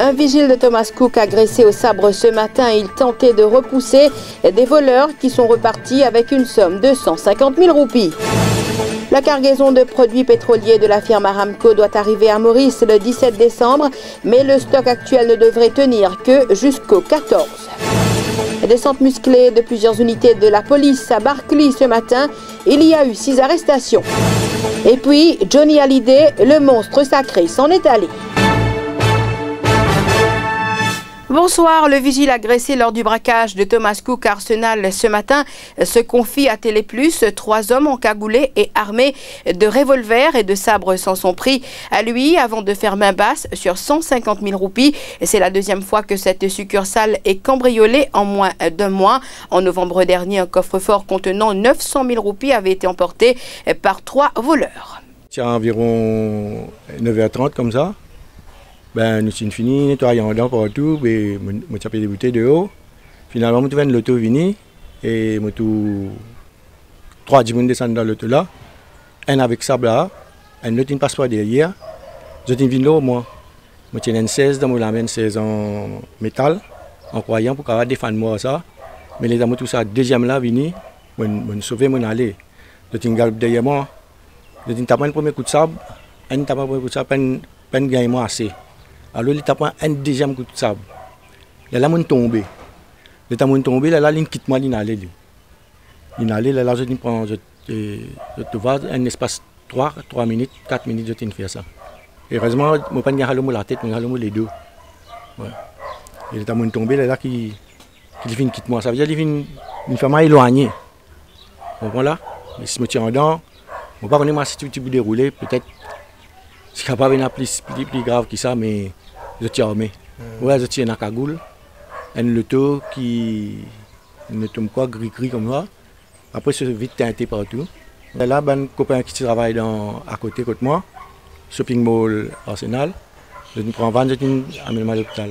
Un vigile de Thomas Cook agressé au sabre ce matin. Il tentait de repousser des voleurs qui sont repartis avec une somme de 150 000 roupies. La cargaison de produits pétroliers de la firme Aramco doit arriver à Maurice le 17 décembre, mais le stock actuel ne devrait tenir que jusqu'au 14. Descente musclée de plusieurs unités de la police à Barclay ce matin. Il y a eu 6 arrestations. Et puis, Johnny Hallyday, le monstre sacré, s'en est allé. Bonsoir, le vigile agressé lors du braquage de Thomas Cook Arsenal ce matin se confie à Télé Plus. 3 hommes encagoulés et armés de revolvers et de sabres s'en sont pris à lui avant de faire main basse sur 150 000 roupies. C'est la deuxième fois que cette succursale est cambriolée en moins d'un mois. En novembre dernier, un coffre-fort contenant 900 000 roupies avait été emporté par 3 voleurs. C'est environ 9h30 comme ça. Ben, nous sommes finis, nettoyant dedans partout, et nous avons des bouteilles dehors. Finalement, nous avons l'auto venu, et nous avons 3 personnes descendent dans l'auto là. Un avec sable là, un autre ne passe pas derrière. Je suis venu là, moi. Je tiens une 16, dans mon 16 en métal, en croyant pour pouvoir défendre moi ça. Mais les amis, tout ça, deuxième là, venu, je sauvé mon aller. Je suis galop derrière moi. Je suis tapé un premier coup de sable, un tapé un premier coup de sable, pas de gagne moi assez. Alors, il tape un deuxième coup de sable. Là, je suis tombé. Là, il quitte moi, il allait. Il allait, là, je te vois, un espace 3 minutes, 4 minutes, je t'ai fait ça. Et heureusement, je n'ai pas de la tête, je n'ai les deux. Ouais. Il est tombé, là, il quitte moi. Ça veut dire qu'il fait mal éloigné. Donc voilà, mais si je me tiens en dedans, je ne sais pas comment si tu peux dérouler, peut-être. C'est capable de plus grave que ça, mais je tiens armé. Ouais, je tiens dans la cagoule. Un loto qui ne tombe pas gris comme ça. Après, c'est vite teinté partout. Là, un copain qui travaille à côté de moi, shopping mall Arsenal. Je me prends 20 minutes à amener à l'hôpital.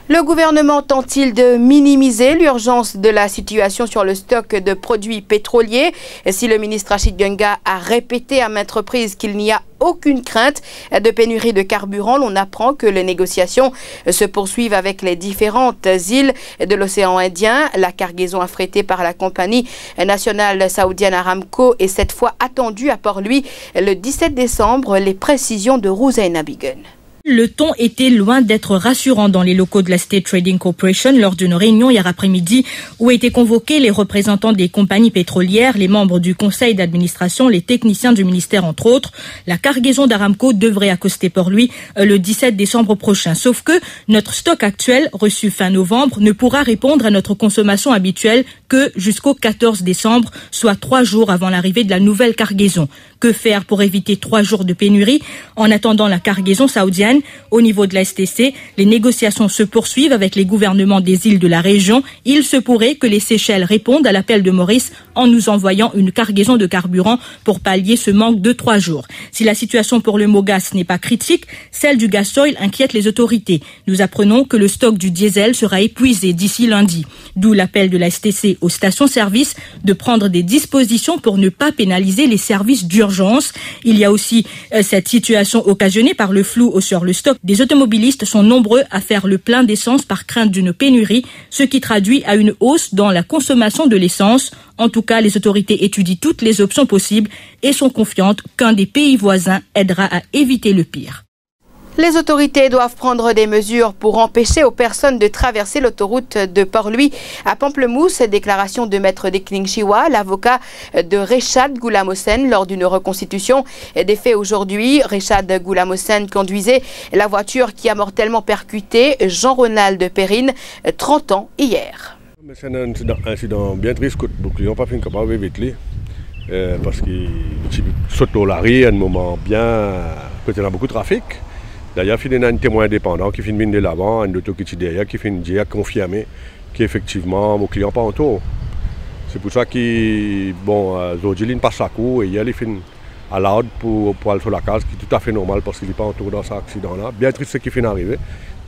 Le gouvernement tente-t-il de minimiser l'urgence de la situation sur le stock de produits pétroliers? Si le ministre Rachid Gunga a répété à maintes reprises qu'il n'y a aucune crainte de pénurie de carburant, l'on apprend que les négociations se poursuivent avec les différentes îles de l'océan Indien. La cargaison affrétée par la compagnie nationale saoudienne Aramco est cette fois attendue à Port-Louis le 17 décembre. Les précisions de Rouzaina Bigun. Le ton était loin d'être rassurant dans les locaux de la State Trading Corporation lors d'une réunion hier après-midi où étaient convoqués les représentants des compagnies pétrolières, les membres du conseil d'administration, les techniciens du ministère entre autres. La cargaison d'Aramco devrait accoster Port-Louis le 17 décembre prochain. Sauf que notre stock actuel, reçu fin novembre, ne pourra répondre à notre consommation habituelle que jusqu'au 14 décembre, soit 3 jours avant l'arrivée de la nouvelle cargaison. Que faire pour éviter 3 jours de pénurie en attendant la cargaison saoudienne? Au niveau de la STC, les négociations se poursuivent avec les gouvernements des îles de la région. Il se pourrait que les Seychelles répondent à l'appel de Maurice en nous envoyant une cargaison de carburant pour pallier ce manque de 3 jours. Si la situation pour le Mogas n'est pas critique, celle du gasoil inquiète les autorités. Nous apprenons que le stock du diesel sera épuisé d'ici lundi. D'où l'appel de la STC aux stations-service de prendre des dispositions pour ne pas pénaliser les services d'urgence. Il y a aussi cette situation occasionnée par le flou sur le stock. Des automobilistes sont nombreux à faire le plein d'essence par crainte d'une pénurie, ce qui traduit à une hausse dans la consommation de l'essence. En tout cas, les autorités étudient toutes les options possibles et sont confiantes qu'un des pays voisins aidera à éviter le pire. Les autorités doivent prendre des mesures pour empêcher aux personnes de traverser l'autoroute de Port-Louis à Pamplemousse. Déclaration de Maître Dekling Chiwa, l'avocat de Rechad Goulam-Hossein lors d'une reconstitution des faits aujourd'hui. Rechad Goulam-Hossein conduisait la voiture qui a mortellement percuté Jean-Ronald Perrine, 30 ans, hier. C'est un incident bien triste que beaucoup n'ont pas fait capable d'éviter parce qu'il saute au larry à un moment bien quand il y a beaucoup de trafic. D'ailleurs, il y a un témoin indépendant qui fait une mine de l'avant, un auto qui est derrière, qui fait une dia confirmée qu'effectivement, mon client pas en tour. C'est pour ça que, bon, Zojiline passe à coup et il fait à l'ordre pour aller sur la case, qui est tout à fait normal parce qu'il n'est pas en tour dans cet accident-là. Bien triste ce qui fait d'arriver.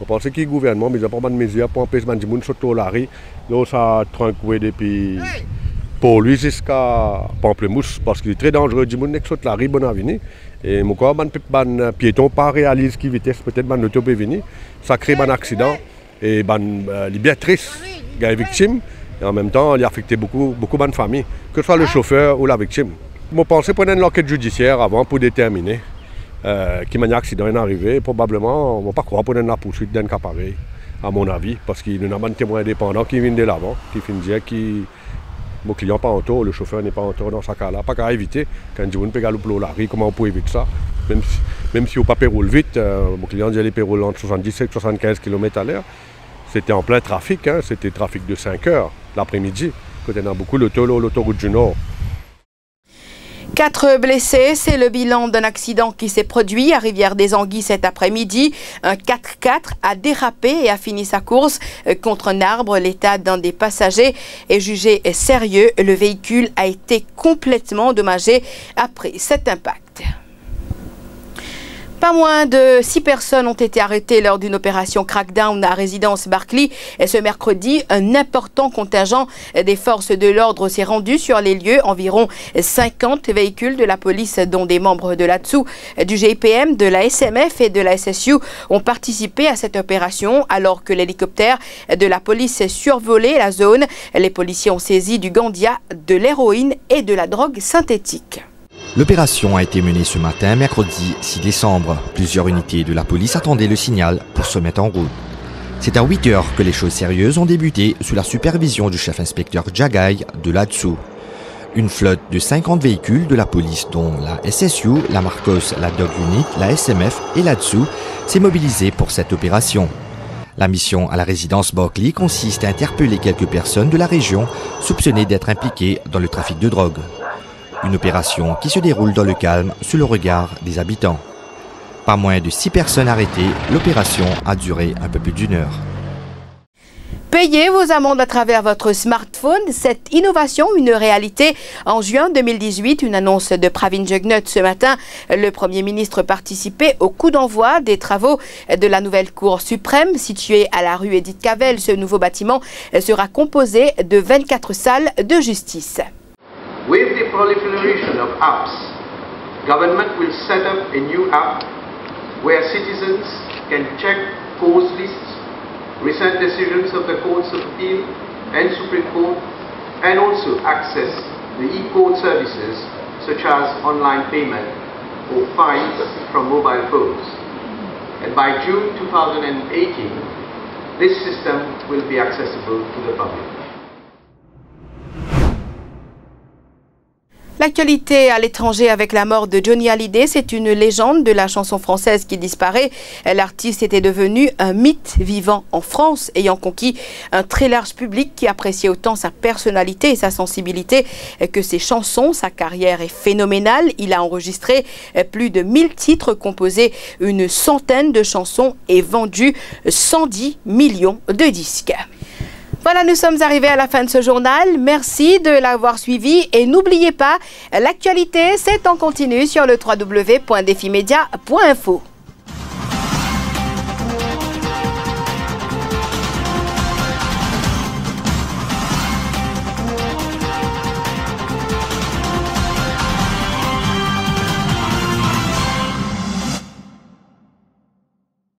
On pense que le gouvernement, mais il n'y a pas de mesures pour empêcher les gens de sauter au larry. Là, ça a tranquille depuis pour lui jusqu'à Pamplemousse, parce qu'il est très dangereux du monde saute la rue Bonavini. Et mon corps, ban piéton pas réalise qui vitesse, peut-être ban auto peut venir, ça crée un accident et les bien triste, les victimes, et en même temps, il a affecté beaucoup de familles, que ce soit le chauffeur ou la victime. Je pensais prendre une enquête judiciaire avant pour déterminer qui un accident est arrivé. Probablement, on ne va pas croire pour la poursuite d'un cas pareil, à mon avis, parce qu'il y a un témoin indépendant qui vient de l'avant, qui finit dire que mon client n'est pas en tort, le chauffeur n'est pas en tort dans ce cas-là. Pas qu'à éviter, quand on peut galoper la rue, comment on peut éviter ça? Même si on ne peut pas rouler vite, mon client dit qu'il roule entre 70 et 75 km/h. C'était en plein trafic, hein, c'était trafic de 5 heures l'après-midi, quand on a beaucoup l'autoroute du Nord. 4 blessés, c'est le bilan d'un accident qui s'est produit à Rivière-des-Anguilles cet après-midi. Un 4x4 a dérapé et a fini sa course contre un arbre. L'état d'un des passagers est jugé sérieux. Le véhicule a été complètement endommagé après cet impact. Pas moins de 6 personnes ont été arrêtées lors d'une opération crackdown à résidence Barclay. Et ce mercredi, un important contingent des forces de l'ordre s'est rendu sur les lieux. Environ 50 véhicules de la police, dont des membres de l'ADSU, du GIPM, de la SMF et de la SSU ont participé à cette opération. Alors que l'hélicoptère de la police survolait la zone, les policiers ont saisi du gandia, de l'héroïne et de la drogue synthétique. L'opération a été menée ce matin, mercredi 6 décembre. Plusieurs unités de la police attendaient le signal pour se mettre en route. C'est à 8 heures que les choses sérieuses ont débuté sous la supervision du chef inspecteur Jagaï de l'ADSU. Une flotte de 50 véhicules de la police, dont la SSU, la Marcos, la Dog Unit, la SMF et l'ADSU, s'est mobilisée pour cette opération. La mission à la résidence Barclay consiste à interpeller quelques personnes de la région soupçonnées d'être impliquées dans le trafic de drogue. Une opération qui se déroule dans le calme sous le regard des habitants. Pas moins de 6 personnes arrêtées, l'opération a duré un peu plus d'1 heure. Payez vos amendes à travers votre smartphone. Cette innovation, une réalité en juin 2018. Une annonce de Pravin Jugnauth ce matin. Le Premier ministre participait au coup d'envoi des travaux de la nouvelle Cour suprême située à la rue Edith Cavell. Ce nouveau bâtiment sera composé de 24 salles de justice. With the proliferation of apps, government will set up a new app where citizens can check cause lists, recent decisions of the Courts of Appeal and Supreme Court, and also access the e-court services such as online payment or fines from mobile phones. And by June 2018, this system will be accessible to the public. L'actualité à l'étranger avec la mort de Johnny Hallyday, c'est une légende de la chanson française qui disparaît. L'artiste était devenu un mythe vivant en France, ayant conquis un très large public qui appréciait autant sa personnalité et sa sensibilité que ses chansons. Sa carrière est phénoménale. Il a enregistré plus de 1000 titres, composé une centaine de chansons et vendu 110 millions de disques. Voilà, nous sommes arrivés à la fin de ce journal. Merci de l'avoir suivi et n'oubliez pas, l'actualité, c'est en continu sur le www.defimedia.info.